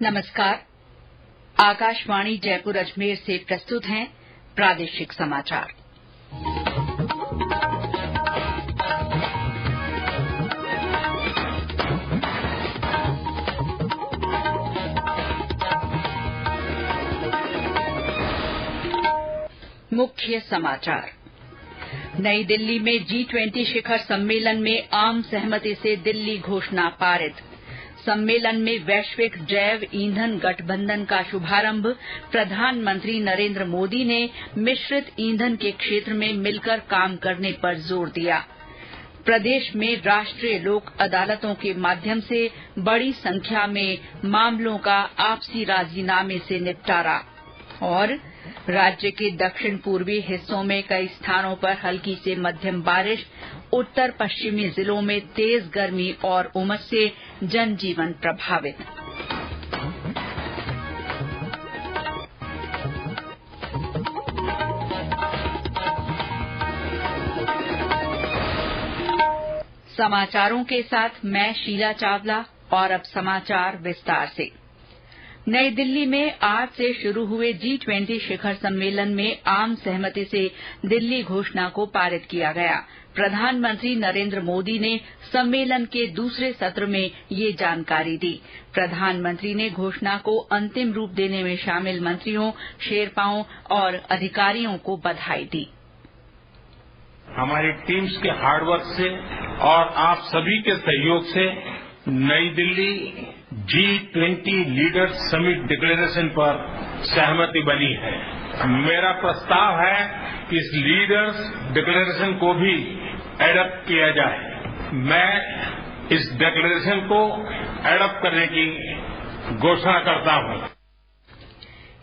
नमस्कार। आकाशवाणी जयपुर अजमेर से प्रस्तुत हैं प्रादेशिक समाचार। मुख्य समाचार। नई दिल्ली में G20 शिखर सम्मेलन में आम सहमति से दिल्ली घोषणा पारित। सम्मेलन में वैश्विक जैव ईंधन गठबंधन का शुभारंभ। प्रधानमंत्री नरेंद्र मोदी ने मिश्रित ईंधन के क्षेत्र में मिलकर काम करने पर जोर दिया। प्रदेश में राष्ट्रीय लोक अदालतों के माध्यम से बड़ी संख्या में मामलों का आपसी राजीनामे से निपटारा। और राज्य के दक्षिण पूर्वी हिस्सों में कई स्थानों पर हल्की से मध्यम बारिश। उत्तर पश्चिमी जिलों में तेज गर्मी और उमस से जनजीवन प्रभावित। समाचारों के साथ मैं शीला चावला। और अब समाचार विस्तार से। नई दिल्ली में आज से शुरू हुए G20 शिखर सम्मेलन में आम सहमति से दिल्ली घोषणा को पारित किया गया। प्रधानमंत्री नरेंद्र मोदी ने सम्मेलन के दूसरे सत्र में ये जानकारी दी। प्रधानमंत्री ने घोषणा को अंतिम रूप देने में शामिल मंत्रियों, शेरपाओं और अधिकारियों को बधाई दी। हमारी टीम्स के हार्डवर्क से और आप सभी के सहयोग से नई Delhi G20 leaders summit declaration पर सहमति बनी है। मेरा प्रस्ताव है कि इस लीडर्स डिक्लेरेशन को भी एडॉप्ट किया जाए। मैं इस डिक्लेरेशन को एडॉप्ट करने की घोषणा करता हूं।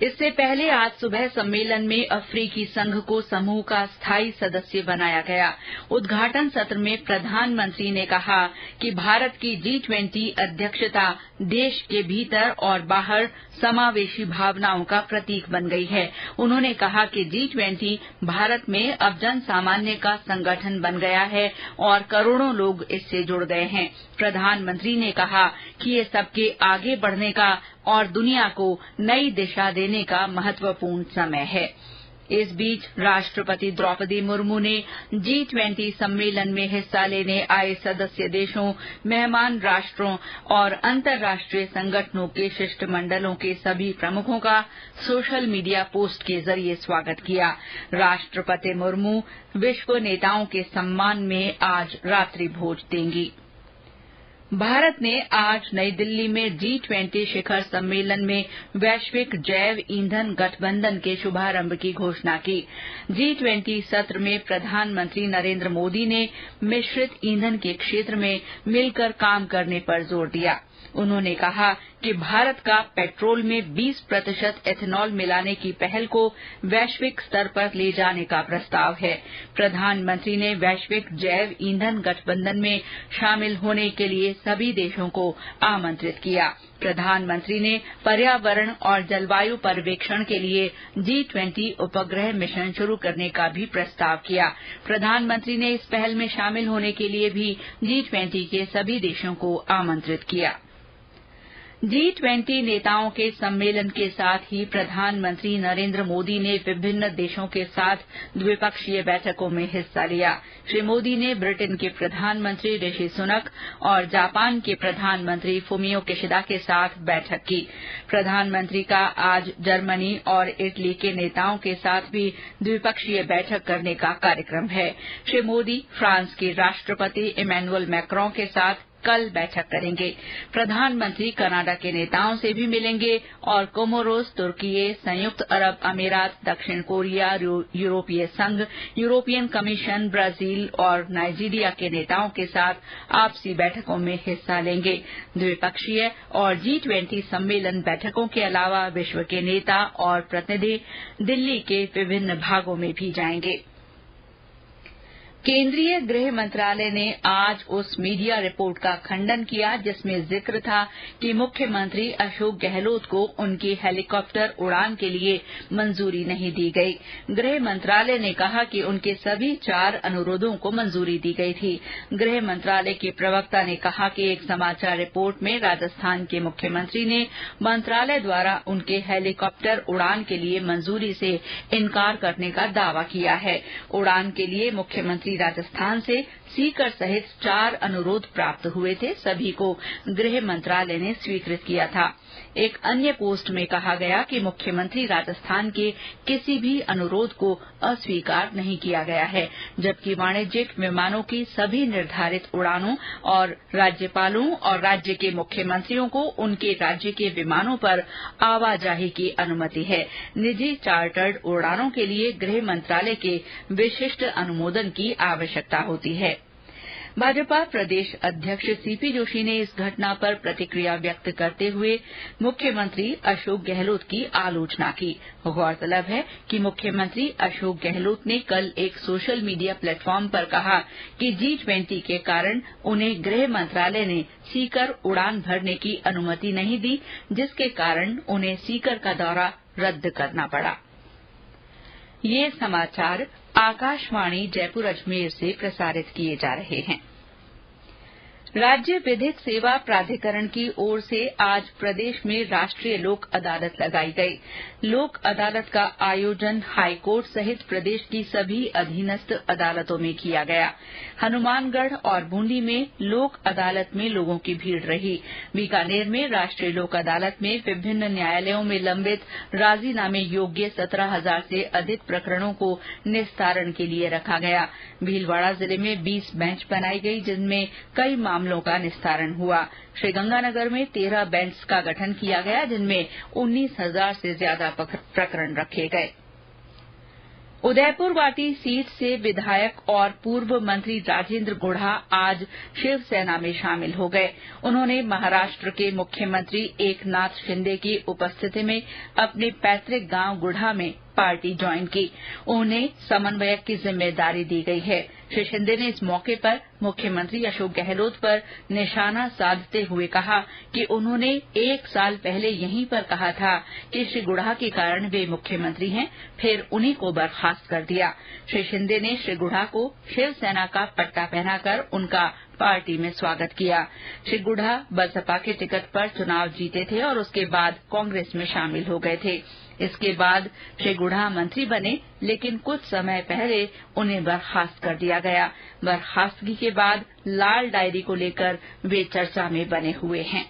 इससे पहले आज सुबह सम्मेलन में अफ्रीकी संघ को समूह का स्थायी सदस्य बनाया गया। उद्घाटन सत्र में प्रधानमंत्री ने कहा कि भारत की G20 अध्यक्षता देश के भीतर और बाहर समावेशी भावनाओं का प्रतीक बन गई है। उन्होंने कहा कि G20 भारत में अब जन सामान्य का संगठन बन गया है और करोड़ों लोग इससे जुड़ गए हैं। प्रधानमंत्री ने कहा कि ये सबके आगे बढ़ने का और दुनिया को नई दिशा देने का महत्वपूर्ण समय है। इस बीच राष्ट्रपति द्रौपदी मुर्मू ने G20 सम्मेलन में हिस्सा लेने आए सदस्य देशों, मेहमान राष्ट्रों और अंतर्राष्ट्रीय संगठनों के शिष्टमंडलों के सभी प्रमुखों का सोशल मीडिया पोस्ट के जरिए स्वागत किया। राष्ट्रपति मुर्मू विश्व नेताओं के सम्मान में आज रात्रि भोज देंगी। भारत ने आज नई दिल्ली में G20 शिखर सम्मेलन में वैश्विक जैव ईंधन गठबंधन के शुभारंभ की घोषणा की। G20 सत्र में प्रधानमंत्री नरेंद्र मोदी ने मिश्रित ईंधन के क्षेत्र में मिलकर काम करने पर जोर दिया। उन्होंने कहा कि भारत का पेट्रोल में 20% एथेनॉल मिलाने की पहल को वैश्विक स्तर पर ले जाने का प्रस्ताव है। प्रधानमंत्री ने वैश्विक जैव ईंधन गठबंधन में शामिल होने के लिए सभी देशों को आमंत्रित किया। प्रधानमंत्री ने पर्यावरण और जलवायु पर्यवेक्षण के लिए G20 उपग्रह मिशन शुरू करने का भी प्रस्ताव किया। प्रधानमंत्री ने इस पहल में शामिल होने के लिए भी G20 के सभी देशों को आमंत्रित किया। G20 नेताओं के सम्मेलन के साथ ही प्रधानमंत्री नरेंद्र मोदी ने विभिन्न देशों के साथ द्विपक्षीय बैठकों में हिस्सा लिया। श्री मोदी ने ब्रिटेन के प्रधानमंत्री ऋषि सुनक और जापान के प्रधानमंत्री फुमियो किशिदा के साथ बैठक की। प्रधानमंत्री का आज जर्मनी और इटली के नेताओं के साथ भी द्विपक्षीय बैठक करने का कार्यक्रम है। श्री मोदी फ्रांस के राष्ट्रपति इमैनुअल मैक्रों के साथ कल बैठक करेंगे। प्रधानमंत्री कनाडा के नेताओं से भी मिलेंगे और कोमोरोस, तुर्की, संयुक्त अरब अमीरात, दक्षिण कोरिया, यूरोपीय संघ, यूरोपियन कमीशन, ब्राजील और नाइजीरिया के नेताओं के साथ आपसी बैठकों में हिस्सा लेंगे। द्विपक्षीय और G20 सम्मेलन बैठकों के अलावा विश्व के नेता और प्रतिनिधि दिल्ली के विभिन्न भागों में भी जाएंगे। केंद्रीय गृह मंत्रालय ने आज उस मीडिया रिपोर्ट का खंडन किया जिसमें जिक्र था कि मुख्यमंत्री अशोक गहलोत को उनकी हेलीकॉप्टर उड़ान के लिए मंजूरी नहीं दी गई। गृह मंत्रालय ने कहा कि उनके सभी 4 अनुरोधों को मंजूरी दी गई थी। गृह मंत्रालय के प्रवक्ता ने कहा कि एक समाचार रिपोर्ट में राजस्थान के मुख्यमंत्री ने मंत्रालय द्वारा उनके हेलीकॉप्टर उड़ान के लिए मंजूरी से इनकार करने का दावा किया है। उड़ान के लिए मुख्यमंत्री राजस्थान से सीकर सहित 4 अनुरोध प्राप्त हुए थे। सभी को गृह मंत्रालय ने स्वीकृत किया था। एक अन्य पोस्ट में कहा गया कि मुख्यमंत्री राजस्थान के किसी भी अनुरोध को अस्वीकार नहीं किया गया है, जबकि वाणिज्यिक विमानों की सभी निर्धारित उड़ानों और राज्यपालों और राज्य के मुख्यमंत्रियों को उनके राज्य के विमानों पर आवाजाही की अनुमति है। निजी चार्टर्ड उड़ानों के लिए गृह मंत्रालय के विशिष्ट अनुमोदन की आवश्यकता होती है। भाजपा प्रदेश अध्यक्ष सीपी जोशी ने इस घटना पर प्रतिक्रिया व्यक्त करते हुए मुख्यमंत्री अशोक गहलोत की आलोचना की। गौरतलब है कि मुख्यमंत्री अशोक गहलोत ने कल एक सोशल मीडिया प्लेटफॉर्म पर कहा कि G20 के कारण उन्हें गृह मंत्रालय ने सीकर उड़ान भरने की अनुमति नहीं दी, जिसके कारण उन्हें सीकर का दौरा रद्द करना पड़ा। ये समाचार आकाशवाणी जयपुर अजमेर से प्रसारित किए जा रहे हैं। राज्य विधिक सेवा प्राधिकरण की ओर से आज प्रदेश में राष्ट्रीय लोक अदालत लगाई गई। लोक अदालत का आयोजन हाईकोर्ट सहित प्रदेश की सभी अधीनस्थ अदालतों में किया गया। हनुमानगढ़ और बूंदी में लोक अदालत में लोगों की भीड़ रही। बीकानेर में राष्ट्रीय लोक अदालत में विभिन्न न्यायालयों में लंबित राजीनामे योग्य 17,000 से अधिक प्रकरणों को निस्तारण के लिए रखा गया। भीलवाड़ा जिले में 20 बेंच बनाई गई, जिनमें कई मामलों का निस्तारण हुआ। श्रीगंगानगर में 13 बेंच का गठन किया गया, जिनमें 19,000 से ज्यादा प्रकरण रखे गए। उदयपुर वाटी सीट से विधायक और पूर्व मंत्री राजेंद्र गुढ़ा आज शिवसेना में शामिल हो गए। उन्होंने महाराष्ट्र के मुख्यमंत्री एकनाथ शिंदे की उपस्थिति में अपने पैतृक गांव गुढ़ा में पार्टी ज्वाइन की। उन्हें समन्वयक की जिम्मेदारी दी गई है। श्री शिंदे ने इस मौके पर मुख्यमंत्री अशोक गहलोत पर निशाना साधते हुए कहा कि उन्होंने 1 साल पहले यहीं पर कहा था कि श्री गुढ़ा के कारण वे मुख्यमंत्री हैं, फिर उन्हीं को बर्खास्त कर दिया। श्री शिंदे ने श्री गुढ़ा को शिवसेना का पट्टा पहनाकर उनका पार्टी में स्वागत किया। श्री गुढ़ा बसपा के टिकट पर चुनाव जीते थे और उसके बाद कांग्रेस में शामिल हो गए थे। इसके बाद श्री गुढ़ा मंत्री बने, लेकिन कुछ समय पहले उन्हें बर्खास्त कर दिया गया। बर्खास्तगी के बाद लाल डायरी को लेकर वे चर्चा में बने हुए हैं।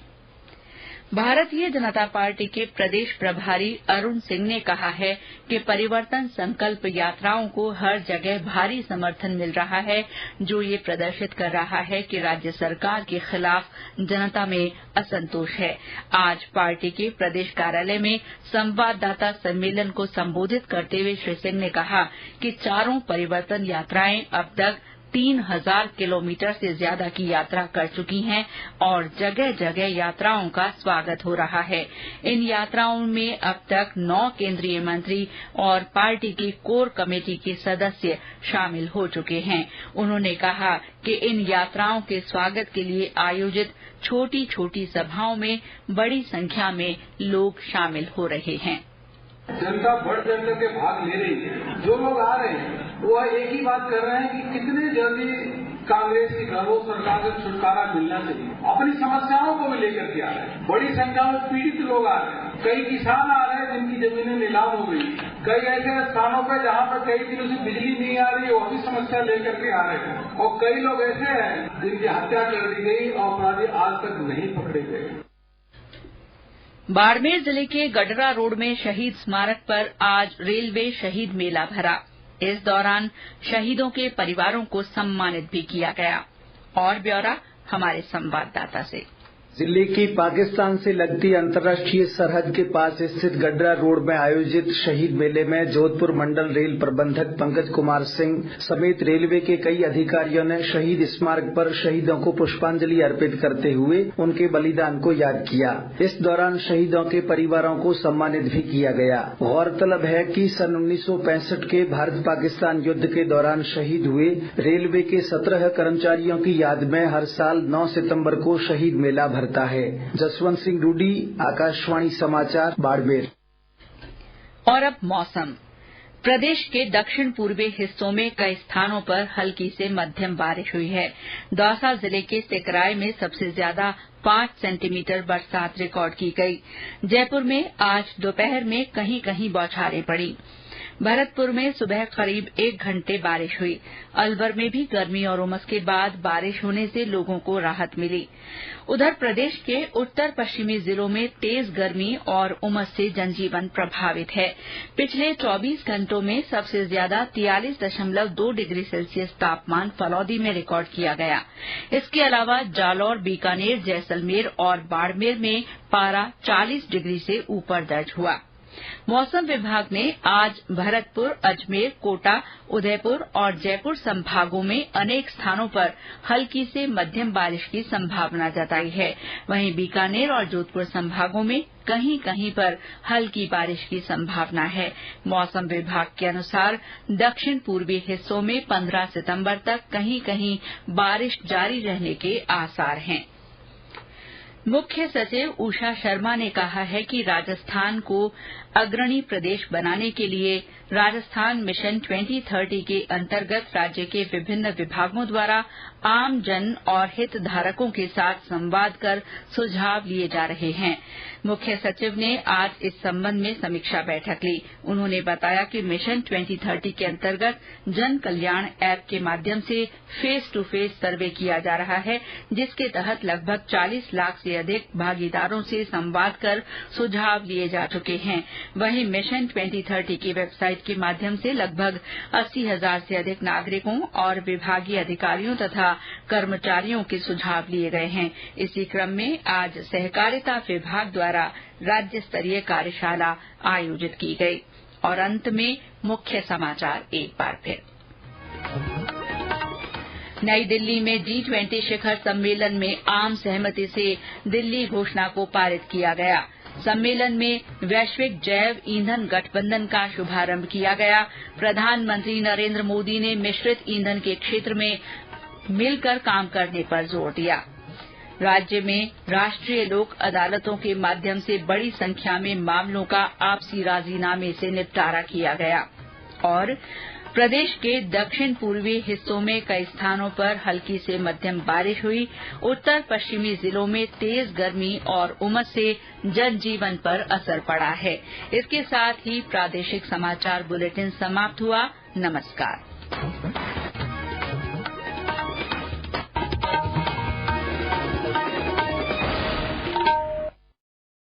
भारतीय जनता पार्टी के प्रदेश प्रभारी अरुण सिंह ने कहा है कि परिवर्तन संकल्प यात्राओं को हर जगह भारी समर्थन मिल रहा है, जो ये प्रदर्शित कर रहा है कि राज्य सरकार के खिलाफ जनता में असंतोष है। आज पार्टी के प्रदेश कार्यालय में संवाददाता सम्मेलन को संबोधित करते हुए श्री सिंह ने कहा कि चारों परिवर्तन यात्राएं अब तक 3,000 किलोमीटर से ज्यादा की यात्रा कर चुकी हैं और जगह जगह यात्राओं का स्वागत हो रहा है। इन यात्राओं में अब तक 9 केंद्रीय मंत्री और पार्टी की कोर कमेटी के सदस्य शामिल हो चुके हैं। उन्होंने कहा कि इन यात्राओं के स्वागत के लिए आयोजित छोटी छोटी सभाओं में बड़ी संख्या में लोग शामिल हो रहे हैं। जनता बढ़ चढ़ करके भाग ले रही है। जो लोग आ रहे हैं वो एक ही बात कर रहे हैं कि कितने जल्दी कांग्रेस की गलत सरकार से छुटकारा मिलना चाहिए। अपनी समस्याओं को भी लेकर के आ रहे हैं। बड़ी संख्या में पीड़ित लोग आ रहे हैं। कई किसान आ रहे हैं जिनकी जमीनें नीलाम हो गई। कई ऐसे स्थानों पर जहां पर कई दिनों से बिजली नहीं आ रही है, वो भी समस्या लेकर के आ रहे हैं। और कई लोग ऐसे हैं जिनकी हत्या कर दी गई और अपराधी आज तक नहीं पकड़े गए। बाड़मेर जिले के गडरा रोड में शहीद स्मारक पर आज रेलवे शहीद मेला भरा। इस दौरान शहीदों के परिवारों को सम्मानित भी किया गया। और ब्यौरा हमारे संवाददाता से। जिले की पाकिस्तान से लगती अंतर्राष्ट्रीय सरहद के पास स्थित गडरा रोड में आयोजित शहीद मेले में जोधपुर मंडल रेल प्रबंधक पंकज कुमार सिंह समेत रेलवे के कई अधिकारियों ने शहीद स्मारक पर शहीदों को पुष्पांजलि अर्पित करते हुए उनके बलिदान को याद किया। इस दौरान शहीदों के परिवारों को सम्मानित भी किया गया। गौरतलब है कि सन 1965 के भारत पाकिस्तान युद्ध के दौरान शहीद हुए रेलवे के 17 कर्मचारियों की याद में हर साल 9 सितंबर को शहीद मेला भरता है। जसवंत सिंह रूडी, आकाशवाणी समाचार, बाड़मेर। और अब मौसम। प्रदेश के दक्षिण पूर्वी हिस्सों में कई स्थानों पर हल्की से मध्यम बारिश हुई है। दौसा जिले के सिकराय में सबसे ज्यादा 5 सेंटीमीटर बरसात रिकॉर्ड की गई। जयपुर में आज दोपहर में कहीं कहीं बौछारें पड़ी। भरतपुर में सुबह करीब 1 घंटे बारिश हुई। अलवर में भी गर्मी और उमस के बाद बारिश होने से लोगों को राहत मिली। उधर प्रदेश के उत्तर पश्चिमी जिलों में तेज गर्मी और उमस से जनजीवन प्रभावित है। पिछले 24 घंटों में सबसे ज्यादा 43.2 डिग्री सेल्सियस तापमान फलौदी में रिकॉर्ड किया गया। इसके अलावा जालौर, बीकानेर, जैसलमेर और बाड़मेर में पारा 40 डिग्री से ऊपर दर्ज हुआ। मौसम विभाग ने आज भरतपुर, अजमेर, कोटा, उदयपुर और जयपुर संभागों में अनेक स्थानों पर हल्की से मध्यम बारिश की संभावना जताई है। वहीं बीकानेर और जोधपुर संभागों में कहीं कहीं पर हल्की बारिश की संभावना है। मौसम विभाग के अनुसार दक्षिण पूर्वी हिस्सों में 15 सितंबर तक कहीं कहीं बारिश जारी रहने के आसार हैं। मुख्य सचिव उषा शर्मा ने कहा है कि राजस्थान को अग्रणी प्रदेश बनाने के लिए राजस्थान मिशन 2030 के अंतर्गत राज्य के विभिन्न विभागों द्वारा आम जन और हितधारकों के साथ संवाद कर सुझाव लिए जा रहे हैं। मुख्य सचिव ने आज इस संबंध में समीक्षा बैठक ली। उन्होंने बताया कि मिशन 2030 के अंतर्गत जन कल्याण ऐप के माध्यम से फेस टू फेस सर्वे किया जा रहा है, जिसके तहत लगभग 40 लाख से अधिक भागीदारों से संवाद कर सुझाव लिए जा चुके हैं। वहीं मिशन 2030 की वेबसाइट के माध्यम से लगभग 80,000 से अधिक नागरिकों और विभागीय अधिकारियों तथा कर्मचारियों के सुझाव लिए गए हैं। इसी क्रम में आज सहकारिता विभाग द्वारा राज्य स्तरीय कार्यशाला आयोजित की गई। और अंत में मुख्य समाचार एक बार फिर। नई दिल्ली में G20 शिखर सम्मेलन में आम सहमति से दिल्ली घोषणा को पारित किया गया। सम्मेलन में वैश्विक जैव ईंधन गठबंधन का शुभारंभ किया गया। प्रधानमंत्री नरेंद्र मोदी ने मिश्रित ईंधन के क्षेत्र में मिलकर काम करने पर जोर दिया। राज्य में राष्ट्रीय लोक अदालतों के माध्यम से बड़ी संख्या में मामलों का आपसी राजीनामे से निपटारा किया गया। और प्रदेश के दक्षिण पूर्वी हिस्सों में कई स्थानों पर हल्की से मध्यम बारिश हुई। उत्तर पश्चिमी जिलों में तेज गर्मी और उमस से जनजीवन पर असर पड़ा है। इसके साथ ही प्रादेशिक समाचार बुलेटिन समाप्त हुआ। नमस्कार।